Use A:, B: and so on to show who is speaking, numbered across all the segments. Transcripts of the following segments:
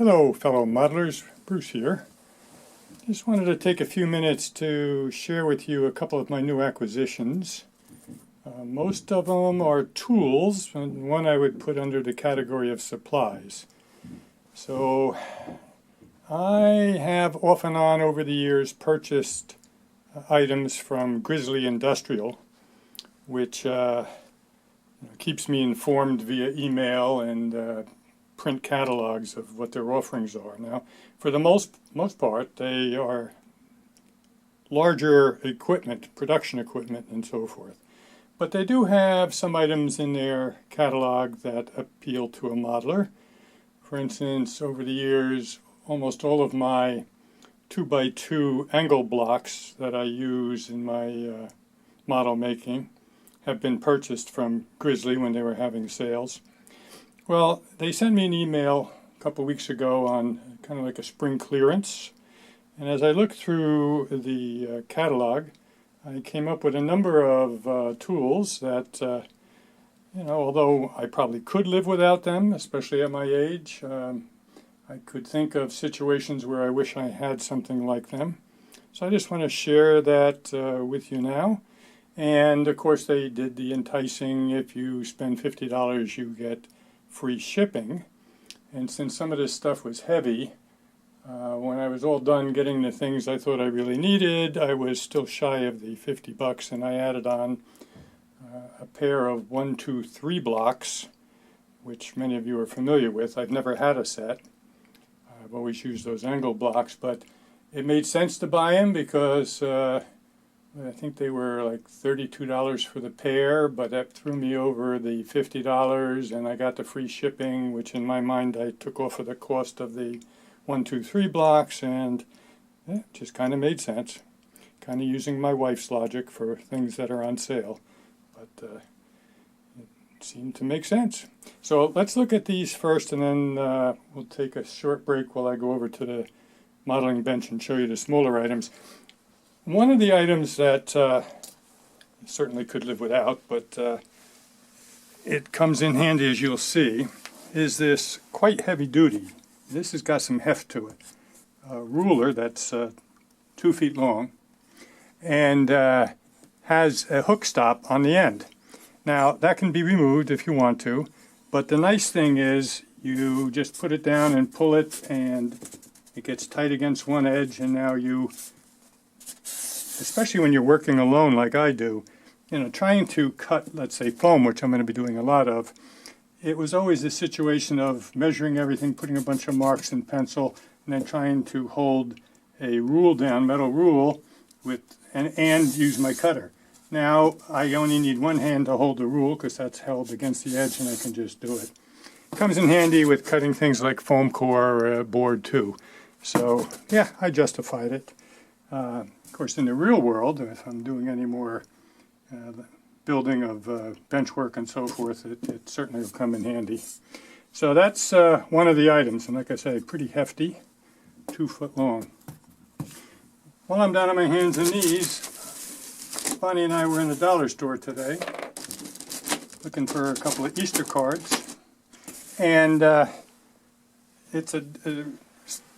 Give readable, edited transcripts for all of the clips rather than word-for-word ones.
A: Hello, fellow modelers. Bruce here. Just wanted to take a few minutes to share with you a couple of my new acquisitions. Most of them are tools, and one I would put under the category of supplies. So I have off and on over the years purchased items from Grizzly Industrial, which keeps me informed via email and print catalogs of what their offerings are. Now, for the most part, they are larger equipment, production equipment, and so forth. But they do have some items in their catalog that appeal to a modeler. For instance, over the years, almost all of my 2x2 angle blocks that I use in my model making have been purchased from Grizzly when they were having sales. Well, they sent me an email a couple weeks ago on kind of like a spring clearance. And as I looked through the catalog, I came up with a number of tools that, although I probably could live without them, especially at my age, I could think of situations where I wish I had something like them. So I just want to share that with you now. And of course, they did the enticing, if you spend $50, you get free shipping. And since some of this stuff was heavy, when I was all done getting the things I thought I really needed, I was still shy of the $50, and I added on a pair of 1, 2, 3 blocks, which many of you are familiar with. I've never had a set. I've always used those angle blocks, but it made sense to buy them because I think they were like $32 for the pair, but that threw me over the $50, and I got the free shipping, which in my mind I took off of the cost of the 1, 2, 3 blocks, and it just kind of made sense. Kind of using my wife's logic for things that are on sale, but it seemed to make sense. So let's look at these first, and then we'll take a short break while I go over to the modeling bench and show you the smaller items. One of the items that certainly could live without, but it comes in handy, as you'll see, is this quite heavy duty. This has got some heft to it. A ruler that's 2 feet long and has a hook stop on the end. Now, that can be removed if you want to, but the nice thing is you just put it down and pull it, and it gets tight against one edge, and now you, especially when you're working alone like I do, trying to cut, let's say, foam, which I'm going to be doing a lot of, it was always a situation of measuring everything, putting a bunch of marks in pencil, and then trying to hold a rule down, metal rule, and use my cutter. Now, I only need one hand to hold the rule because that's held against the edge, and I can just do it. It comes in handy with cutting things like foam core or board too. So, yeah, I justified it. Of course, in the real world, if I'm doing any more building of bench work and so forth, it certainly will come in handy. So that's one of the items, and like I say, pretty hefty, 2 foot long. While I'm down on my hands and knees, Bonnie and I were in the dollar store today, looking for a couple of Easter cards, and it's a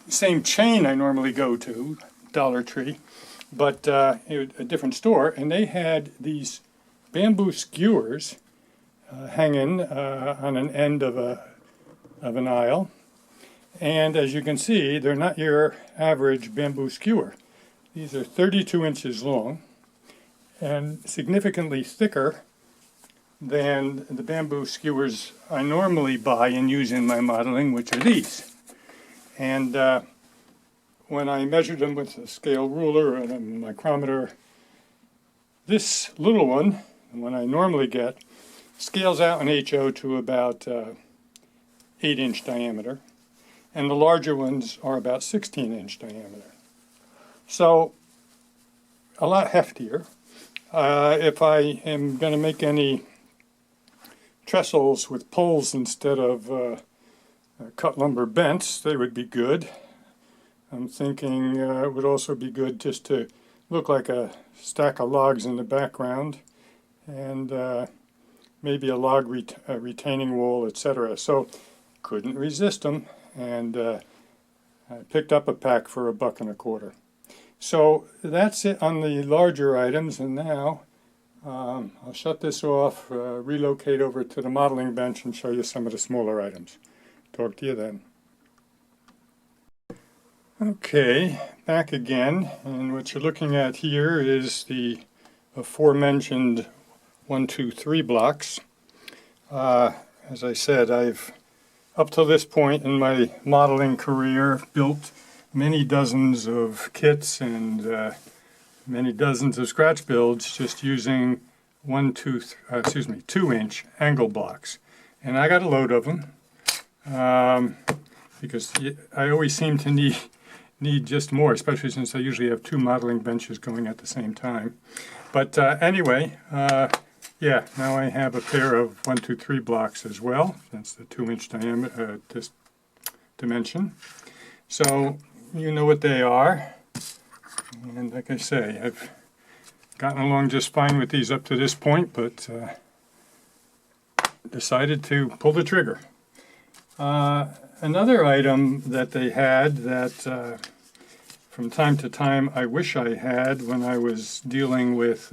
A: same chain I normally go to, Dollar Tree, but a different store, and they had these bamboo skewers hanging on an end of an aisle, and as you can see, they're not your average bamboo skewer. These are 32 inches long and significantly thicker than the bamboo skewers I normally buy and use in my modeling, which are these. And when I measured them with a scale ruler and a micrometer, this little one, the one I normally get, scales out in HO to about 8-inch diameter, and the larger ones are about 16-inch diameter. So, a lot heftier. If I am going to make any trestles with poles instead of cut lumber bents, they would be good. I'm thinking it would also be good just to look like a stack of logs in the background, and maybe a retaining wall, etc. So couldn't resist them, and I picked up a pack for $1.25. So that's it on the larger items, and now I'll shut this off, relocate over to the modeling bench and show you some of the smaller items. Talk to you then. Okay, back again, and what you're looking at here is the aforementioned 1, 2, 3 blocks. As I said, I've up to this point in my modeling career built many dozens of kits and many dozens of scratch builds just using 2-inch angle blocks, and I got a load of them because I always seem to need just more, especially since I usually have 2 modeling benches going at the same time. But anyway, yeah, now I have a pair of 1, 2, 3 blocks as well. That's the 2-inch diameter dimension. So you know what they are, and like I say, I've gotten along just fine with these up to this point, but decided to pull the trigger. Another item that they had that from time to time I wish I had when I was dealing with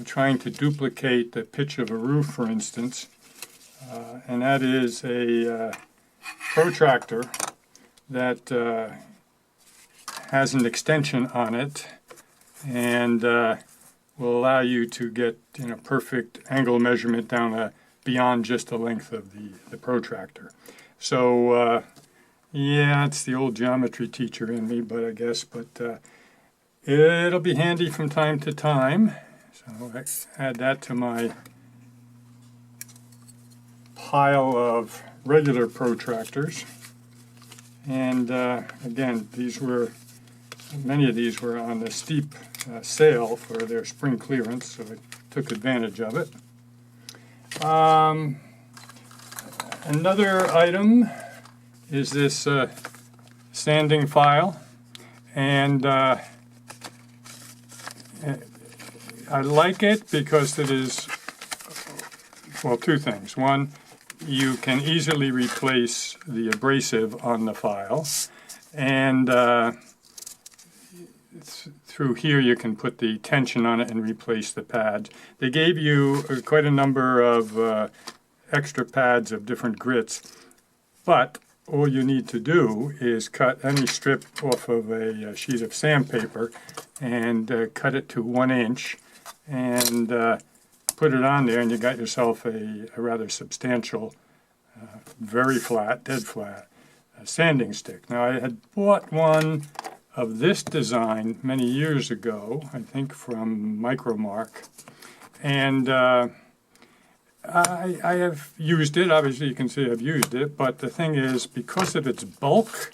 A: trying to duplicate the pitch of a roof, for instance, and that is a protractor that has an extension on it and will allow you to get perfect angle measurement down beyond just the length of the protractor. So yeah, it's the old geometry teacher in me, but it'll be handy from time to time. So I add that to my pile of regular protractors. And again, many of these were on the steep sale for their spring clearance, so I took advantage of it. Another item is this sanding file, and I like it because it is, well, 2 things. One, you can easily replace the abrasive on the file, and through here you can put the tension on it and replace the pads. They gave you quite a number of extra pads of different grits, but all you need to do is cut any strip off of a sheet of sandpaper and cut it to 1 inch and put it on there, and you got yourself a rather substantial, very flat, dead flat sanding stick. Now, I had bought one of this design many years ago, I think from Micromark, and I have used it. Obviously, you can see I've used it, but the thing is, because of its bulk,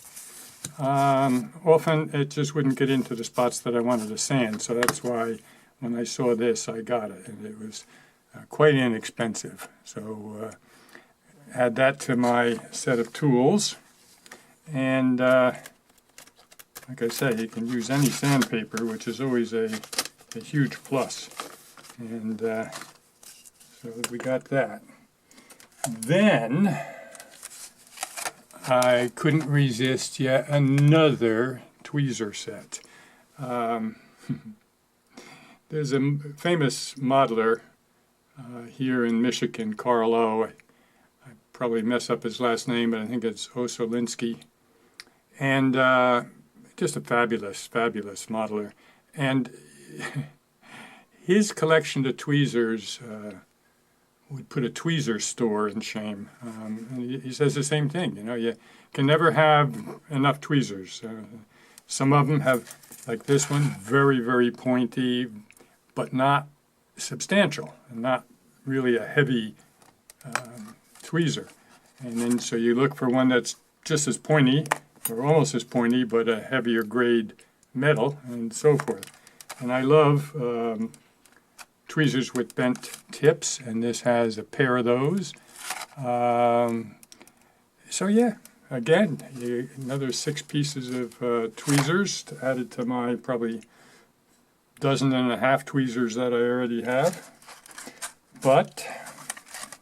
A: often it just wouldn't get into the spots that I wanted to sand, so that's why when I saw this, I got it, and it was quite inexpensive. So add that to my set of tools, and like I say, you can use any sandpaper, which is always a huge plus. And so we got that. Then I couldn't resist yet another tweezer set. There's a famous modeler here in Michigan, Carl O. I probably mess up his last name, but I think it's Osolinsky. And just a fabulous, fabulous modeler. And his collection of tweezers would put a tweezer store in shame. And he says the same thing, you can never have enough tweezers. Some of them have, like this one, very, very pointy, but not substantial, and not really a heavy tweezer. And then so you look for one that's just as pointy, or almost as pointy, but a heavier grade metal, and so forth. And I love tweezers with bent tips, and this has a pair of those. So yeah, again, another 6 pieces of tweezers added to my probably 12.5 tweezers that I already have. But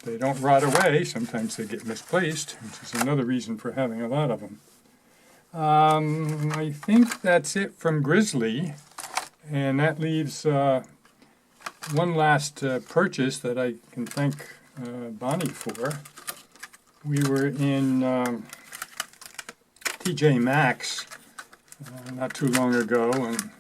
A: they don't rot away. Sometimes they get misplaced, which is another reason for having a lot of them. I think that's it from Grizzly, and that leaves one last purchase that I can thank Bonnie for. We were in TJ Maxx not too long ago, and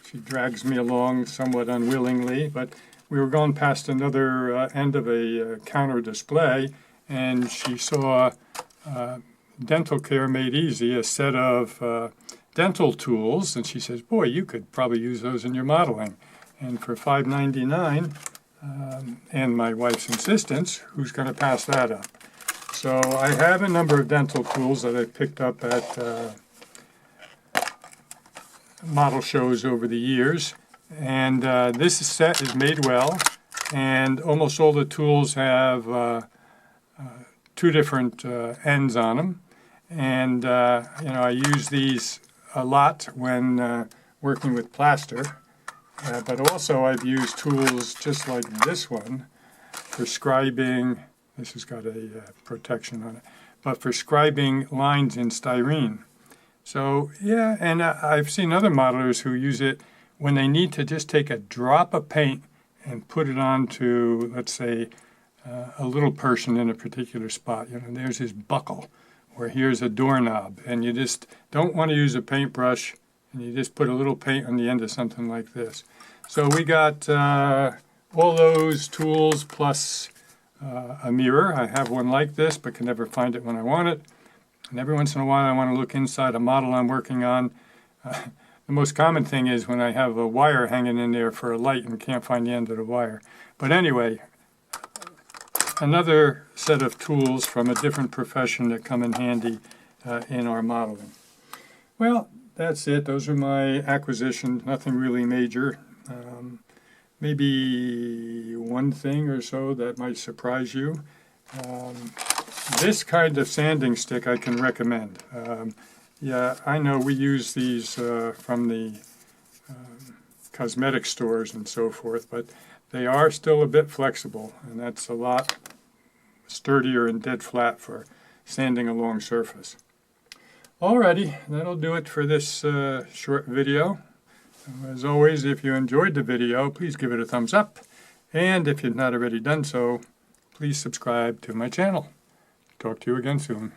A: she drags me along somewhat unwillingly, but we were going past another end of a counter display, and she saw Dental Care Made Easy, a set of dental tools, and she says, boy, you could probably use those in your modeling. And for $5.99, and my wife's insistence, who's going to pass that up? So I have a number of dental tools that I picked up at model shows over the years, and this set is made well, and almost all the tools have two different ends on them, and I use these a lot when working with plaster, but also I've used tools just like this one for scribing. This has got a protection on it, but for scribing lines in styrene. So yeah, and I've seen other modelers who use it when they need to just take a drop of paint and put it onto, let's say, a little person in a particular spot. There's his buckle, or here's a doorknob, and you just don't want to use a paintbrush, and you just put a little paint on the end of something like this. So we got all those tools plus a mirror. I have one like this, but can never find it when I want it. And every once in a while I want to look inside a model I'm working on. The most common thing is when I have a wire hanging in there for a light and can't find the end of the wire. But anyway, another set of tools from a different profession that come in handy in our modeling. Well, that's it. Those are my acquisitions. Nothing really major. Maybe one thing or so that might surprise you. This kind of sanding stick I can recommend. Yeah, I know we use these from the cosmetic stores and so forth, but they are still a bit flexible, and that's a lot sturdier and dead flat for sanding a long surface. Alrighty, that'll do it for this short video. As always, if you enjoyed the video, please give it a thumbs up, and if you've not already done so, please subscribe to my channel. Talk to you again soon.